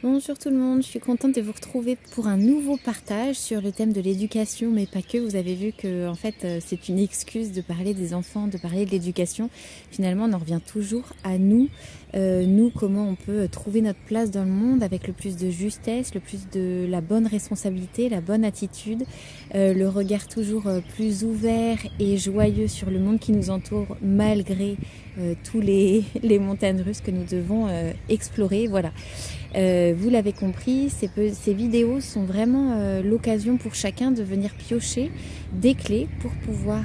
Bonjour tout le monde, je suis contente de vous retrouver pour un nouveau partage sur le thème de l'éducation, mais pas que. Vous avez vu que en fait c'est une excuse de parler des enfants, de parler de l'éducation. Finalement on en revient toujours à nous, comment on peut trouver notre place dans le monde avec le plus de justesse, le plus de la bonne responsabilité, la bonne attitude, le regard toujours plus ouvert et joyeux sur le monde qui nous entoure malgré tous les montagnes russes que nous devons explorer. Voilà. Vous l'avez compris, ces vidéos sont vraiment l'occasion pour chacun de venir piocher des clés pour pouvoir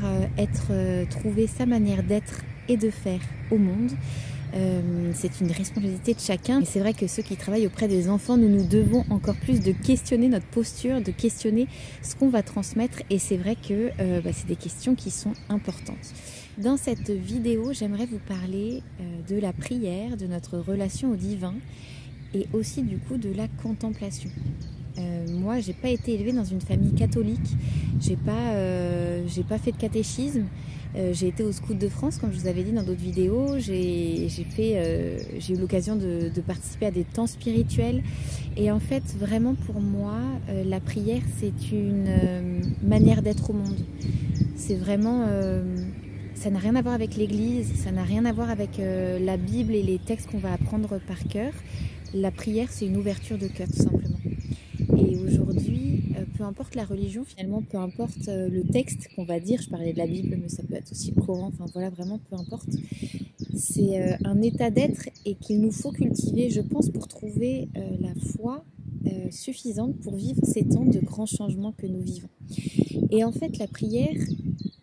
trouver sa manière d'être et de faire au monde. C'est une responsabilité de chacun. Et c'est vrai que ceux qui travaillent auprès des enfants, nous devons encore plus de questionner notre posture, de questionner ce qu'on va transmettre. Et c'est vrai que c'est des questions qui sont importantes. Dans cette vidéo, j'aimerais vous parler de la prière, de notre relation au divin, et aussi du coup de la contemplation. Moi, j'ai pas été élevée dans une famille catholique, j'ai pas fait de catéchisme, j'ai été au Scout de France, comme je vous avais dit dans d'autres vidéos, j'ai eu l'occasion de participer à des temps spirituels, et en fait, vraiment pour moi, la prière, c'est une manière d'être au monde. C'est vraiment... ça n'a rien à voir avec l'église, ça n'a rien à voir avec la Bible et les textes qu'on va apprendre par cœur. La prière, c'est une ouverture de cœur, tout simplement. Et aujourd'hui, peu importe la religion, finalement, peu importe le texte qu'on va dire, je parlais de la Bible, mais ça peut être aussi le Coran, enfin voilà, vraiment, peu importe. C'est un état d'être et qu'il nous faut cultiver, je pense, pour trouver la foi suffisante pour vivre ces temps de grands changements que nous vivons. Et en fait, la prière,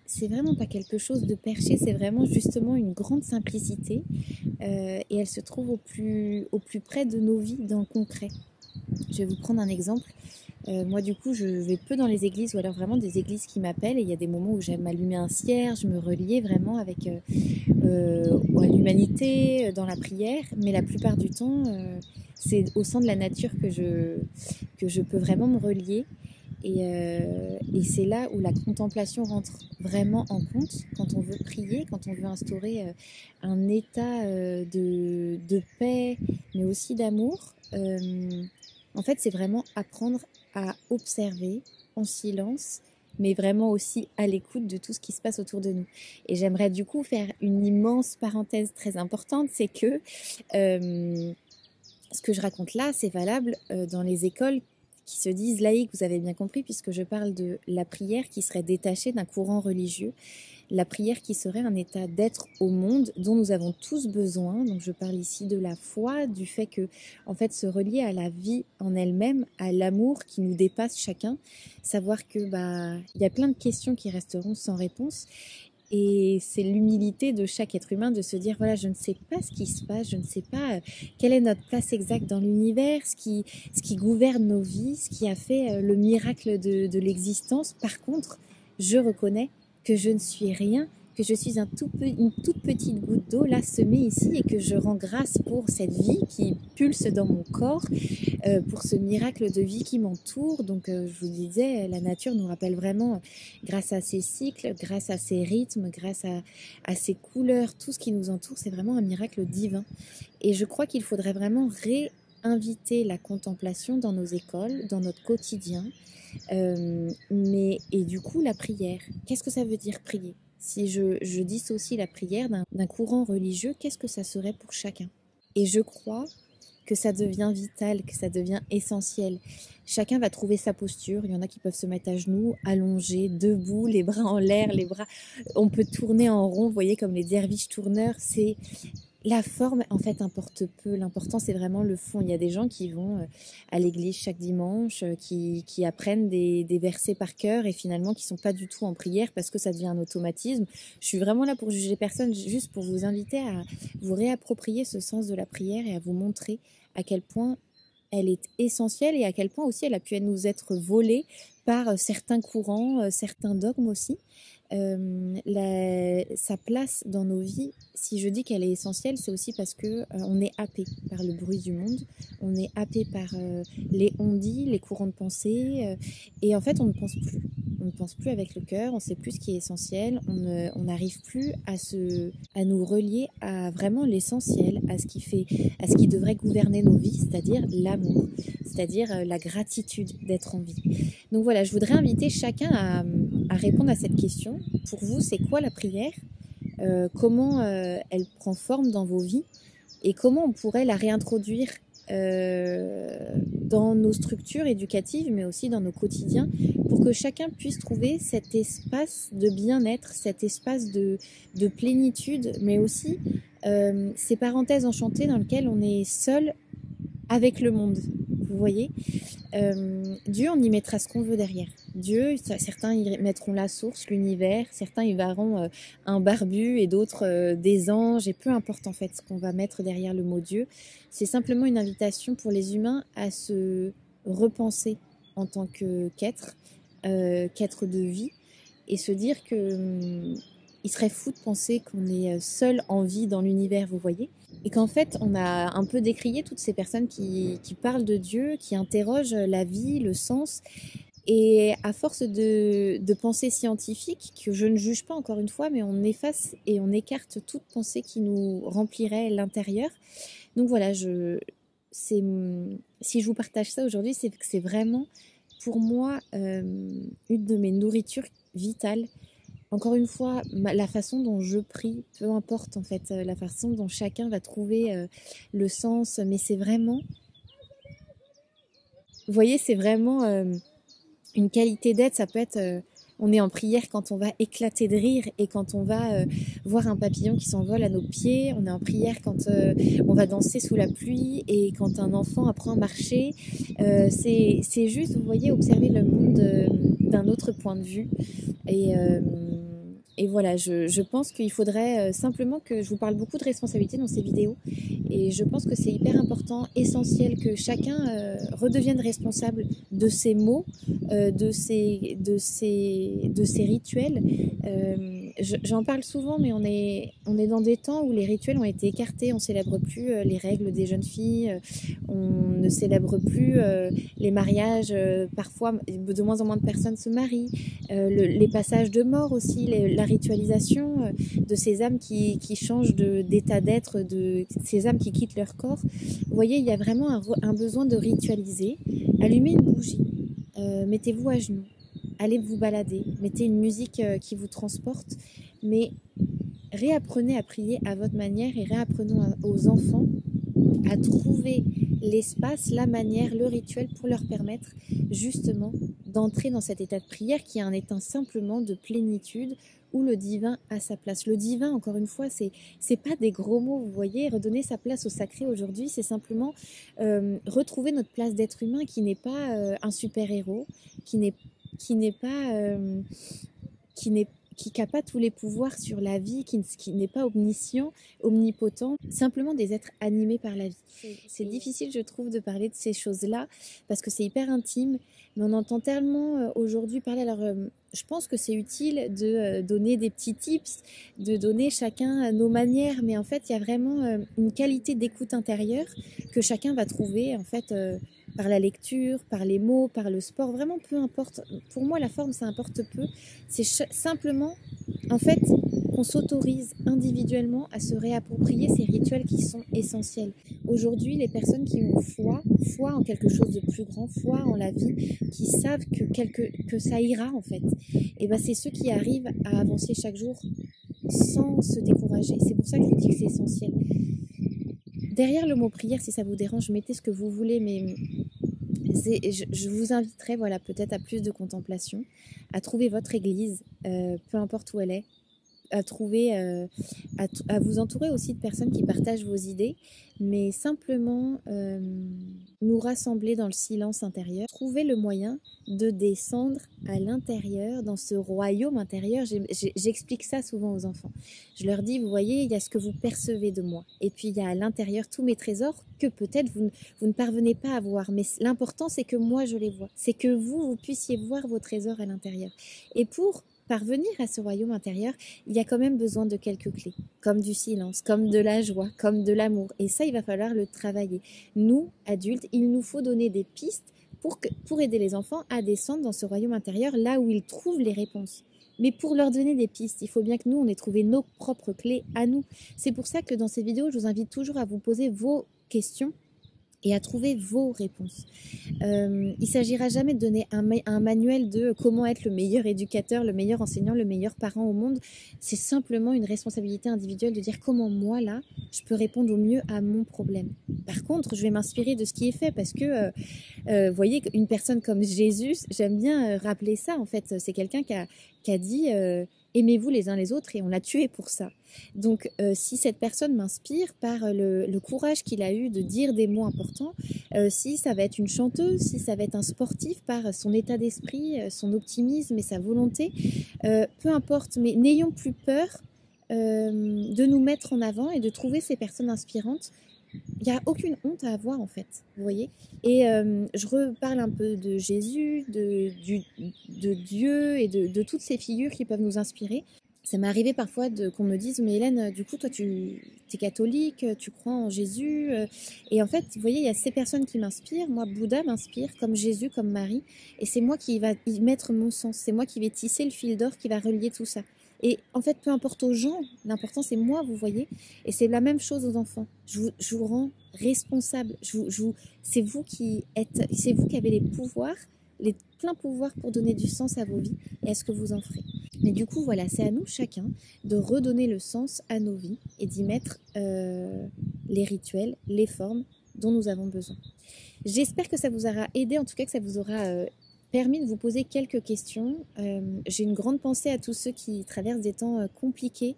c'est vraiment pas quelque chose de perché, c'est vraiment justement une grande simplicité et elle se trouve au plus près de nos vies, dans le concret. Je vais vous prendre un exemple. Moi du coup je vais peu dans les églises, ou alors vraiment des églises qui m'appellent, et il y a des moments où j'aime allumer un cierge, me relier vraiment avec à l'humanité dans la prière, mais la plupart du temps c'est au sein de la nature que je peux vraiment me relier. Et c'est là où la contemplation rentre vraiment en compte, quand on veut prier, quand on veut instaurer un état de paix, mais aussi d'amour. En fait, c'est vraiment apprendre à observer en silence, mais vraiment aussi à l'écoute de tout ce qui se passe autour de nous. Et j'aimerais du coup faire une immense parenthèse très importante, c'est que ce que je raconte là, c'est valable dans les écoles qui se disent laïques, vous avez bien compris, puisque je parle de la prière qui serait détachée d'un courant religieux, la prière qui serait un état d'être au monde dont nous avons tous besoin. Donc je parle ici de la foi, du fait que, en fait, se relier à la vie en elle-même, à l'amour qui nous dépasse chacun, savoir que il y a plein de questions qui resteront sans réponse. Et c'est l'humilité de chaque être humain de se dire, voilà, je ne sais pas ce qui se passe, je ne sais pas quelle est notre place exacte dans l'univers, ce qui gouverne nos vies, ce qui a fait le miracle de l'existence. Par contre, je reconnais que je ne suis rien, que je suis une toute petite goutte d'eau là semée ici, et que je rends grâce pour cette vie qui pulse dans mon corps, pour ce miracle de vie qui m'entoure. Donc je vous disais, la nature nous rappelle vraiment, grâce à ses cycles, grâce à ses rythmes, grâce à ses couleurs, tout ce qui nous entoure, c'est vraiment un miracle divin. Et je crois qu'il faudrait vraiment réinviter la contemplation dans nos écoles, dans notre quotidien, et du coup la prière. Qu'est-ce que ça veut dire prier ? Si je dissocie la prière d'un courant religieux, qu'est-ce que ça serait pour chacun ? Et je crois que ça devient vital, que ça devient essentiel. Chacun va trouver sa posture. Il y en a qui peuvent se mettre à genoux, allongés, debout, les bras en l'air, les bras... On peut tourner en rond, vous voyez, comme les derviches tourneurs. C'est... La forme, en fait, importe peu. L'important, c'est vraiment le fond. Il y a des gens qui vont à l'église chaque dimanche, qui apprennent des versets par cœur, et finalement qui sont pas du tout en prière parce que ça devient un automatisme. Je suis vraiment là pour juger personne, juste pour vous inviter à vous réapproprier ce sens de la prière et à vous montrer à quel point elle est essentielle, et à quel point aussi elle a pu nous être volée par certains courants, certains dogmes aussi. Sa place dans nos vies, si je dis qu'elle est essentielle, c'est aussi parce que on est happé par le bruit du monde, on est happé par les on-dit, les courants de pensée, et en fait on ne pense plus. On ne pense plus avec le cœur, on ne sait plus ce qui est essentiel, on n'arrive plus à nous relier à vraiment l'essentiel, à ce qui devrait gouverner nos vies, c'est-à-dire l'amour, c'est-à-dire la gratitude d'être en vie. Donc voilà, je voudrais inviter chacun à répondre à cette question. Pour vous, c'est quoi la prière? Comment elle prend forme dans vos vies? Et comment on pourrait la réintroduire dans nos structures éducatives, mais aussi dans nos quotidiens, pour que chacun puisse trouver cet espace de bien-être, cet espace de plénitude, mais aussi ces parenthèses enchantées dans lesquelles on est seul avec le monde. Vous voyez, Dieu, on y mettra ce qu'on veut derrière. Dieu, certains y mettront la source, l'univers, certains y verront un barbu et d'autres des anges, et peu importe en fait ce qu'on va mettre derrière le mot Dieu. C'est simplement une invitation pour les humains à se repenser en tant qu'être de vie, et se dire que il serait fou de penser qu'on est seul en vie dans l'univers, vous voyez. Et qu'en fait, on a un peu décrié toutes ces personnes qui parlent de Dieu, qui interrogent la vie, le sens. Et à force de pensée scientifique, que je ne juge pas encore une fois, mais on efface et on écarte toute pensée qui nous remplirait l'intérieur. Donc voilà, si je vous partage ça aujourd'hui, c'est que c'est vraiment pour moi une de mes nourritures vitales. Encore une fois, la façon dont je prie, peu importe en fait, la façon dont chacun va trouver le sens, mais c'est vraiment, vous voyez, c'est vraiment une qualité d'être. Ça peut être, on est en prière quand on va éclater de rire et quand on va voir un papillon qui s'envole à nos pieds. On est en prière quand on va danser sous la pluie et quand un enfant apprend à marcher. C'est juste, vous voyez, observer le monde d'un autre point de vue. Et voilà, je pense qu'il faudrait simplement que je vous parle beaucoup de responsabilité dans ces vidéos, et je pense que c'est hyper important, essentiel que chacun redevienne responsable de ses mots, de ses rituels. J'en parle souvent, mais on est dans des temps où les rituels ont été écartés. On célèbre plus les règles des jeunes filles, on ne célèbre plus les mariages. Parfois, de moins en moins de personnes se marient. Les passages de mort aussi, la ritualisation de ces âmes qui changent d'état d'être, de ces âmes qui quittent leur corps. Vous voyez, il y a vraiment un besoin de ritualiser. Allumez une bougie, mettez-vous à genoux, allez vous balader, mettez une musique qui vous transporte, mais réapprenez à prier à votre manière, et réapprenons aux enfants à trouver l'espace, la manière, le rituel pour leur permettre justement d'entrer dans cet état de prière qui est un état simplement de plénitude où le divin a sa place. Le divin, encore une fois, c'est pas des gros mots, vous voyez. Redonner sa place au sacré aujourd'hui, c'est simplement retrouver notre place d'être humain qui n'est pas un super-héros, qui n'a pas tous les pouvoirs sur la vie, qui n'est pas omniscient, omnipotent, simplement des êtres animés par la vie. C'est difficile, je trouve, de parler de ces choses-là, parce que c'est hyper intime, mais on entend tellement aujourd'hui parler. Alors, je pense que c'est utile de donner des petits tips, de donner chacun nos manières, mais en fait, il y a vraiment une qualité d'écoute intérieure que chacun va trouver, en fait, par la lecture, par les mots, par le sport, vraiment peu importe. Pour moi, la forme, ça importe peu. C'est simplement, en fait, qu'on s'autorise individuellement à se réapproprier ces rituels qui sont essentiels. Aujourd'hui, les personnes qui ont foi en quelque chose de plus grand, foi en la vie, qui savent que ça ira en fait, et ben c'est ceux qui arrivent à avancer chaque jour sans se décourager. C'est pour ça que je dis que c'est essentiel. Derrière le mot prière, si ça vous dérange, mettez ce que vous voulez, mais je vous inviterai, voilà, peut-être à plus de contemplation, à trouver votre église, peu importe où elle est, trouver, à vous entourer aussi de personnes qui partagent vos idées, mais simplement nous rassembler dans le silence intérieur, trouver le moyen de descendre à l'intérieur, dans ce royaume intérieur. J'explique ça souvent aux enfants. Je leur dis, vous voyez, il y a ce que vous percevez de moi, et puis il y a à l'intérieur tous mes trésors que peut-être vous ne parvenez pas à voir, mais l'important c'est que moi je les vois, c'est que vous puissiez voir vos trésors à l'intérieur. Et pour parvenir à ce royaume intérieur, il y a quand même besoin de quelques clés, comme du silence, comme de la joie, comme de l'amour. Et ça, il va falloir le travailler. Nous, adultes, il nous faut donner des pistes pour aider les enfants à descendre dans ce royaume intérieur, là où ils trouvent les réponses. Mais pour leur donner des pistes, il faut bien que nous, on ait trouvé nos propres clés à nous. C'est pour ça que dans ces vidéos, je vous invite toujours à vous poser vos questions et à trouver vos réponses. Il s'agira jamais de donner un manuel de comment être le meilleur éducateur, le meilleur enseignant, le meilleur parent au monde. C'est simplement une responsabilité individuelle de dire comment moi, là, je peux répondre au mieux à mon problème. Par contre, je vais m'inspirer de ce qui est fait parce que, vous voyez, une personne comme Jésus, j'aime bien rappeler ça, en fait. C'est quelqu'un qui a dit aimez-vous les uns les autres, et on l'a tué pour ça. Donc, si cette personne m'inspire par le courage qu'il a eu de dire des mots importants, si ça va être une chanteuse, si ça va être un sportif par son état d'esprit, son optimisme et sa volonté, peu importe, mais n'ayons plus peur de nous mettre en avant et de trouver ces personnes inspirantes. Il n'y a aucune honte à avoir, en fait, vous voyez. Et je reparle un peu de Jésus, de Dieu et de toutes ces figures qui peuvent nous inspirer. Ça m'est arrivé parfois qu'on me dise, mais Hélène, du coup, toi, tu es catholique, tu crois en Jésus. Et en fait, vous voyez, il y a ces personnes qui m'inspirent. Moi, Bouddha m'inspire, comme Jésus, comme Marie. Et c'est moi qui va y mettre mon sens. C'est moi qui vais tisser le fil d'or qui va relier tout ça. Et en fait, peu importe aux gens, l'important, c'est moi, vous voyez. Et c'est la même chose aux enfants. Je vous rends responsable. C'est vous qui avez les pouvoirs, les pleins pouvoirs pour donner du sens à vos vies et à ce que vous en ferez. Mais du coup, voilà, c'est à nous chacun de redonner le sens à nos vies et d'y mettre les rituels, les formes dont nous avons besoin. J'espère que ça vous aura aidé, en tout cas que ça vous aura permis de vous poser quelques questions. J'ai une grande pensée à tous ceux qui traversent des temps compliqués.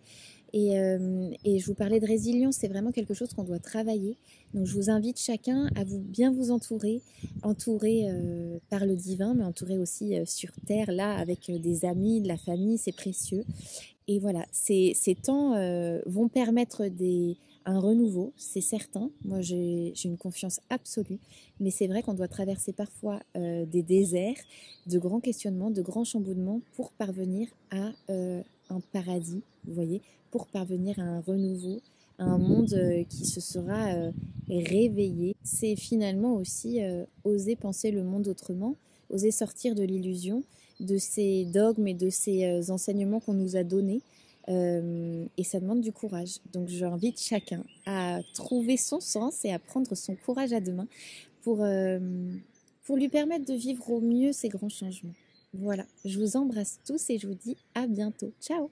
Et je vous parlais de résilience, c'est vraiment quelque chose qu'on doit travailler. Donc je vous invite chacun à bien vous entourer, par le divin, mais entouré aussi sur terre, là, avec des amis, de la famille, c'est précieux. Et voilà, ces temps vont permettre un renouveau, c'est certain. Moi, j'ai une confiance absolue. Mais c'est vrai qu'on doit traverser parfois des déserts, de grands questionnements, de grands chamboulements pour parvenir à un paradis, vous voyez, pour parvenir à un renouveau, à un monde qui se sera réveillé. C'est finalement aussi oser penser le monde autrement, oser sortir de l'illusion, de ces dogmes et de ces enseignements qu'on nous a donnés. Et ça demande du courage. Donc j'invite chacun à trouver son sens et à prendre son courage à deux mains pour lui permettre de vivre au mieux ces grands changements. Voilà, je vous embrasse tous et je vous dis à bientôt. Ciao!